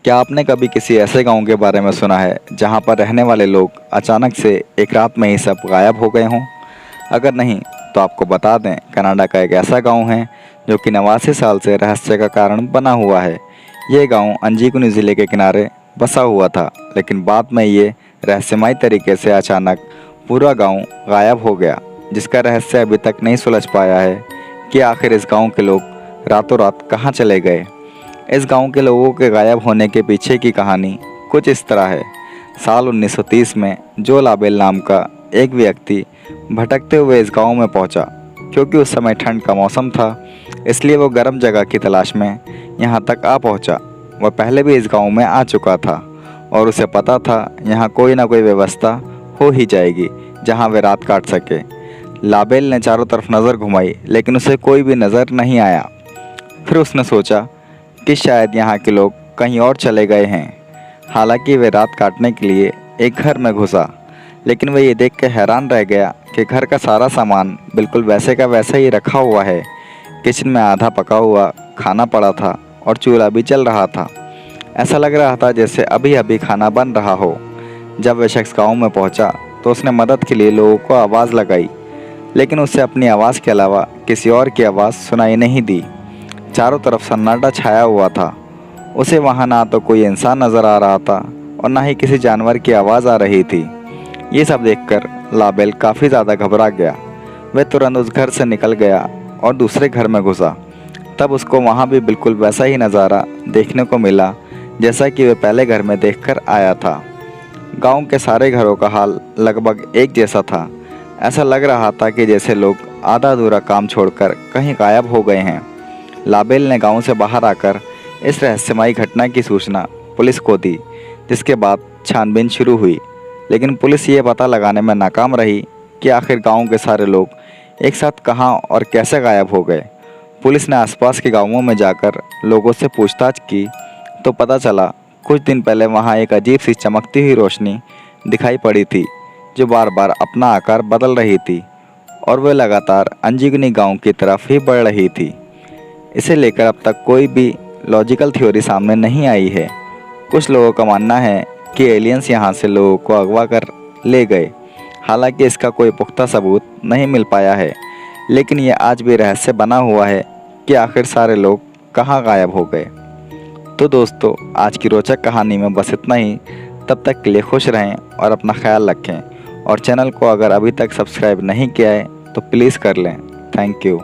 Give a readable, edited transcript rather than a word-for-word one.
क्या आपने कभी किसी ऐसे गांव के बारे में सुना है जहां पर रहने वाले लोग अचानक से एक रात में ही सब गायब हो गए हों? अगर नहीं तो आपको बता दें, कनाडा का एक ऐसा गांव है जो कि 89 साल से रहस्य का कारण बना हुआ है। ये गांव अंजीकुनी ज़िले के किनारे बसा हुआ था, लेकिन बाद में ये रहस्यमय तरीके से अचानक पूरा गांव गायब हो गया, जिसका रहस्य अभी तक नहीं सुलझ पाया है कि आखिर इस गांव के लोग रातों रात कहाँ चले गए। इस गांव के लोगों के गायब होने के पीछे की कहानी कुछ इस तरह है। साल 1930 में जो लाबेल नाम का एक व्यक्ति भटकते हुए इस गांव में पहुंचा। क्योंकि उस समय ठंड का मौसम था, इसलिए वो गर्म जगह की तलाश में यहां तक आ पहुंचा। वह पहले भी इस गांव में आ चुका था और उसे पता था यहाँ कोई ना कोई व्यवस्था हो ही जाएगी जहाँ वे रात काट सके। लाबेल ने चारों तरफ नज़र घुमाई, लेकिन उसे कोई भी नज़र नहीं आया। फिर उसने सोचा कि शायद यहाँ के लोग कहीं और चले गए हैं। हालांकि वे रात काटने के लिए एक घर में घुसा, लेकिन वह ये देख कर हैरान रह गया कि घर का सारा सामान बिल्कुल वैसे का वैसा ही रखा हुआ है। किचन में आधा पका हुआ खाना पड़ा था और चूल्हा भी चल रहा था। ऐसा लग रहा था जैसे अभी अभी खाना बन रहा हो। जब वह शख्स गाँव में पहुँचा तो उसने मदद के लिए लोगों को आवाज़ लगाई, लेकिन उसे अपनी आवाज़ के अलावा किसी और की आवाज़ सुनाई नहीं दी। चारों तरफ सन्नाटा छाया हुआ था। उसे वहाँ ना तो कोई इंसान नज़र आ रहा था और ना ही किसी जानवर की आवाज़ आ रही थी। ये सब देखकर लाबेल काफ़ी ज़्यादा घबरा गया। वह तुरंत उस घर से निकल गया और दूसरे घर में घुसा। तब उसको वहाँ भी बिल्कुल वैसा ही नज़ारा देखने को मिला जैसा कि वह पहले घर में देखकर आया था। गांव के सारे घरों का हाल लगभग एक जैसा था। ऐसा लग रहा था कि जैसे लोग आधा अधूरा काम छोड़कर कहीं गायब हो गए हैं। लाबेल ने गांव से बाहर आकर इस रहस्यमयी घटना की सूचना पुलिस को दी, जिसके बाद छानबीन शुरू हुई। लेकिन पुलिस ये पता लगाने में नाकाम रही कि आखिर गांव के सारे लोग एक साथ कहां और कैसे गायब हो गए। पुलिस ने आसपास के गांवों में जाकर लोगों से पूछताछ की तो पता चला कुछ दिन पहले वहां एक अजीब सी चमकती हुई रोशनी दिखाई पड़ी थी, जो बार बार अपना आकार बदल रही थी और वह लगातार अंजीगनी गाँव की तरफ ही बढ़ रही थी। इसे लेकर अब तक कोई भी लॉजिकल थ्योरी सामने नहीं आई है। कुछ लोगों का मानना है कि एलियंस यहाँ से लोगों को अगवा कर ले गए। हालांकि इसका कोई पुख्ता सबूत नहीं मिल पाया है, लेकिन यह आज भी रहस्य बना हुआ है कि आखिर सारे लोग कहाँ गायब हो गए। तो दोस्तों, आज की रोचक कहानी में बस इतना ही। तब तक के लिए खुश रहें और अपना ख्याल रखें। और चैनल को अगर अभी तक सब्सक्राइब नहीं किया है तो प्लीज़ कर लें। Thank you.